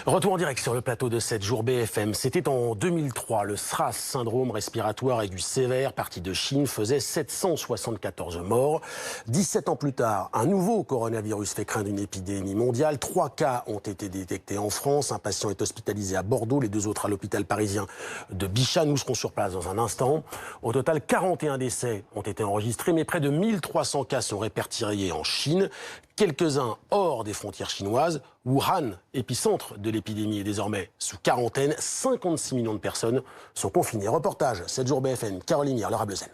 Retour en direct sur le plateau de 7 jours BFM. C'était en 2003. Le SRAS, syndrome respiratoire aigu sévère, parti de Chine, faisait 774 morts. 17 ans plus tard, un nouveau coronavirus fait craindre une épidémie mondiale. 3 cas ont été détectés en France. Un patient est hospitalisé à Bordeaux, les 2 autres à l'hôpital parisien de Bichat. Nous serons sur place dans un instant. Au total, 41 décès ont été enregistrés, mais près de 1300 cas sont répertoriés en Chine. Quelques-uns hors des frontières chinoises. Wuhan, épicentre de l'épidémie, est désormais sous quarantaine. 56 millions de personnes sont confinées. Reportage 7 jours BFM, Caroline Mier, Laura Bleuzen.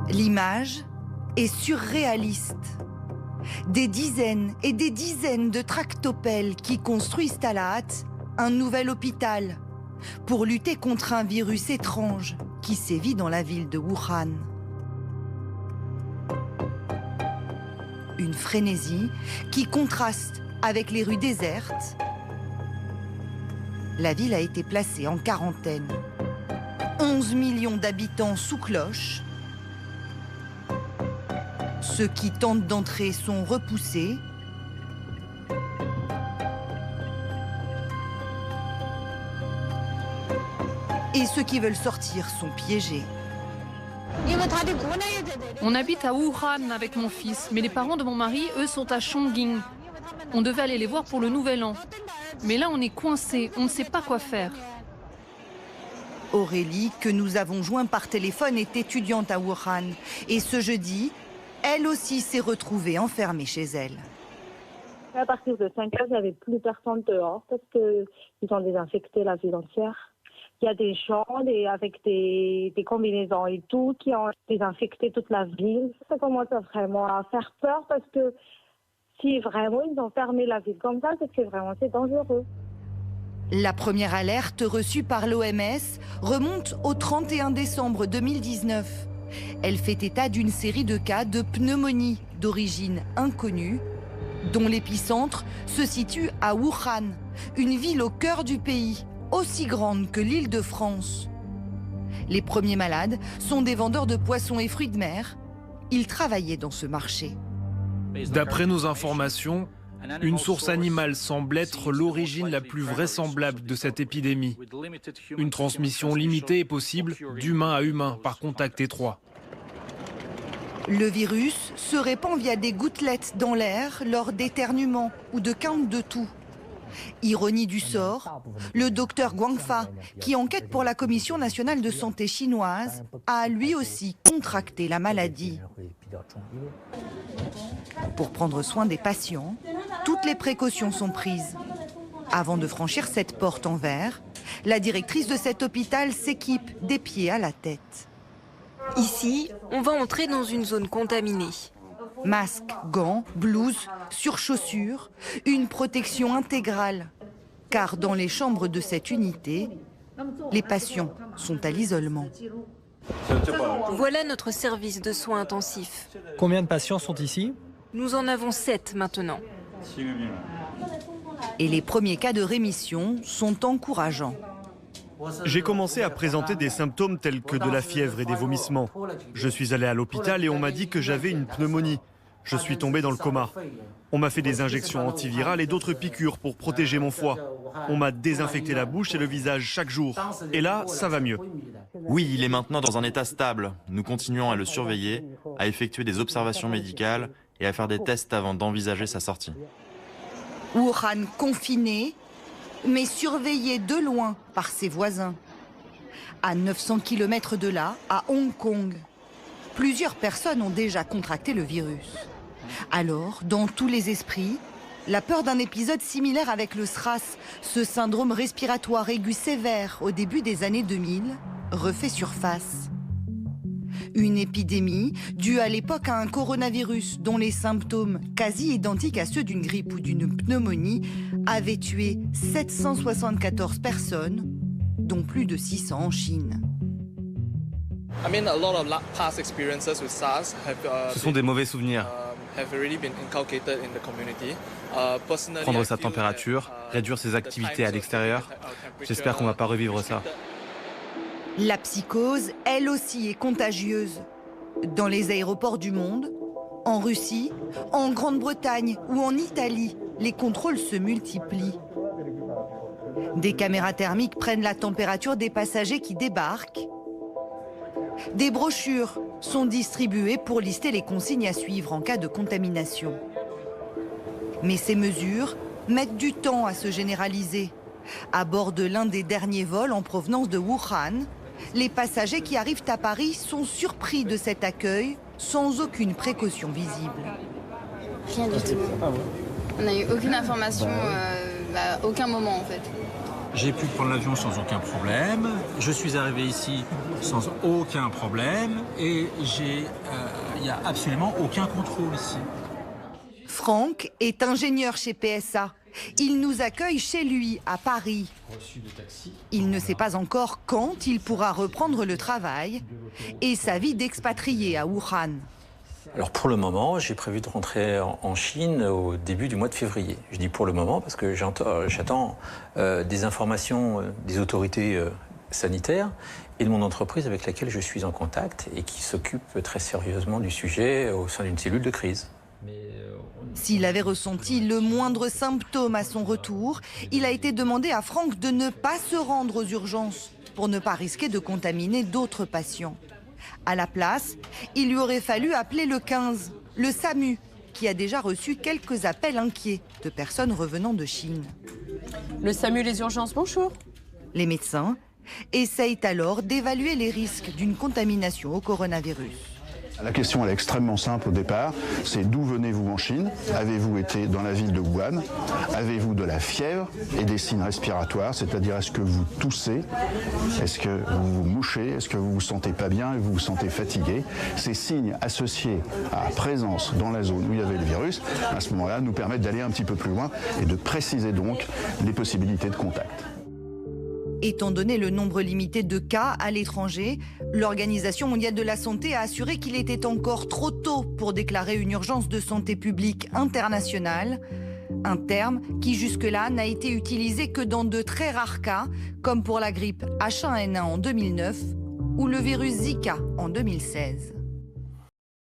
L'image est surréaliste. Des dizaines et des dizaines de tractopelles qui construisent à la hâte un nouvel hôpital pour lutter contre un virus étrange qui sévit dans la ville de Wuhan. Une frénésie qui contraste avec les rues désertes. La ville a été placée en quarantaine. 11 millions d'habitants sous cloche. Ceux qui tentent d'entrer sont repoussés. Et ceux qui veulent sortir sont piégés. On habite à Wuhan avec mon fils, mais les parents de mon mari, eux, sont à Chongqing. On devait aller les voir pour le Nouvel An. Mais là, on est coincés, on ne sait pas quoi faire. Aurélie, que nous avons joint par téléphone, est étudiante à Wuhan. Et ce jeudi, elle aussi s'est retrouvée enfermée chez elle. À partir de 5 heures, il n'y avait plus personne dehors parce qu'ils ont désinfecté la ville entière. Il y a des gens avec des combinaisons et tout qui ont désinfecté toute la ville. Ça commence vraiment à faire peur parce que si vraiment ils ont fermé la ville comme ça, c'est que vraiment c'est dangereux. La première alerte reçue par l'OMS remonte au 31 décembre 2019. Elle fait état d'une série de cas de pneumonie d'origine inconnue, dont l'épicentre se situe à Wuhan, une ville au cœur du pays, aussi grande que l'Île-de-France. Les premiers malades sont des vendeurs de poissons et fruits de mer. Ils travaillaient dans ce marché. D'après nos informations, une source animale semble être l'origine la plus vraisemblable de cette épidémie. Une transmission limitée est possible d'humain à humain par contact étroit. Le virus se répand via des gouttelettes dans l'air lors d'éternuements ou de quintes de toux. Ironie du sort, le docteur Guangfa, qui enquête pour la Commission nationale de santé chinoise, a lui aussi contracté la maladie. Pour prendre soin des patients, toutes les précautions sont prises. Avant de franchir cette porte en verre, la directrice de cet hôpital s'équipe des pieds à la tête. Ici, on va entrer dans une zone contaminée. Masques, gants, blouses, surchaussures, une protection intégrale. Car dans les chambres de cette unité, les patients sont à l'isolement. Voilà notre service de soins intensifs. Combien de patients sont ici? Nous en avons 7 maintenant. Et les premiers cas de rémission sont encourageants. J'ai commencé à présenter des symptômes tels que de la fièvre et des vomissements. Je suis allé à l'hôpital et on m'a dit que j'avais une pneumonie. Je suis tombé dans le coma. On m'a fait des injections antivirales et d'autres piqûres pour protéger mon foie. On m'a désinfecté la bouche et le visage chaque jour. Et là, ça va mieux. Oui, il est maintenant dans un état stable. Nous continuons à le surveiller, à effectuer des observations médicales et à faire des tests avant d'envisager sa sortie. Wuhan confiné, mais surveillé de loin par ses voisins. À 900 km de là, à Hong Kong, plusieurs personnes ont déjà contracté le virus. Alors, dans tous les esprits, la peur d'un épisode similaire avec le SRAS, ce syndrome respiratoire aigu sévère au début des années 2000, refait surface. Une épidémie due à l'époque à un coronavirus dont les symptômes, quasi identiques à ceux d'une grippe ou d'une pneumonie, avaient tué 774 personnes, dont plus de 600 en Chine. Ce sont des mauvais souvenirs. Prendre sa température, réduire ses activités à l'extérieur. J'espère qu'on ne va pas revivre ça. La psychose, elle aussi, est contagieuse. Dans les aéroports du monde, En Russie, en Grande-Bretagne ou en Italie, les contrôles se multiplient. Des caméras thermiques prennent la température des passagers qui débarquent. Des brochures sont distribuées pour lister les consignes à suivre en cas de contamination. Mais ces mesures mettent du temps à se généraliser. À bord de l'un des derniers vols en provenance de Wuhan, les passagers qui arrivent à Paris sont surpris de cet accueil sans aucune précaution visible. Rien du tout. On n'a eu aucune information à aucun moment en fait. J'ai pu prendre l'avion sans aucun problème. Je suis arrivé ici sans aucun problème et il n'y a absolument aucun contrôle ici. Franck est ingénieur chez PSA. Il nous accueille chez lui, à Paris. Il ne sait pas encore quand il pourra reprendre le travail et sa vie d'expatrié à Wuhan. Alors pour le moment, j'ai prévu de rentrer en Chine au début du mois de février. Je dis pour le moment parce que j'attends des informations des autorités sanitaires et de mon entreprise avec laquelle je suis en contact et qui s'occupe très sérieusement du sujet au sein d'une cellule de crise. S'il avait ressenti le moindre symptôme à son retour, il a été demandé à Franck de ne pas se rendre aux urgences pour ne pas risquer de contaminer d'autres patients. À la place, il lui aurait fallu appeler le 15, le SAMU, qui a déjà reçu quelques appels inquiets de personnes revenant de Chine. Le SAMU, les urgences, bonjour. Les médecins essayent alors d'évaluer les risques d'une contamination au coronavirus. La question elle est extrêmement simple au départ, c'est d'où venez-vous en Chine? Avez-vous été dans la ville de Wuhan? Avez-vous de la fièvre et des signes respiratoires, c'est-à-dire est-ce que vous toussez? Est-ce que vous vous mouchez? Est-ce que vous vous sentez pas bien et vous vous sentez fatigué? Ces signes associés à présence dans la zone où il y avait le virus, à ce moment-là, nous permettent d'aller un petit peu plus loin et de préciser donc les possibilités de contact. Étant donné le nombre limité de cas à l'étranger, l'Organisation mondiale de la santé a assuré qu'il était encore trop tôt pour déclarer une urgence de santé publique internationale, un terme qui jusque-là n'a été utilisé que dans de très rares cas, comme pour la grippe H1N1 en 2009 ou le virus Zika en 2016.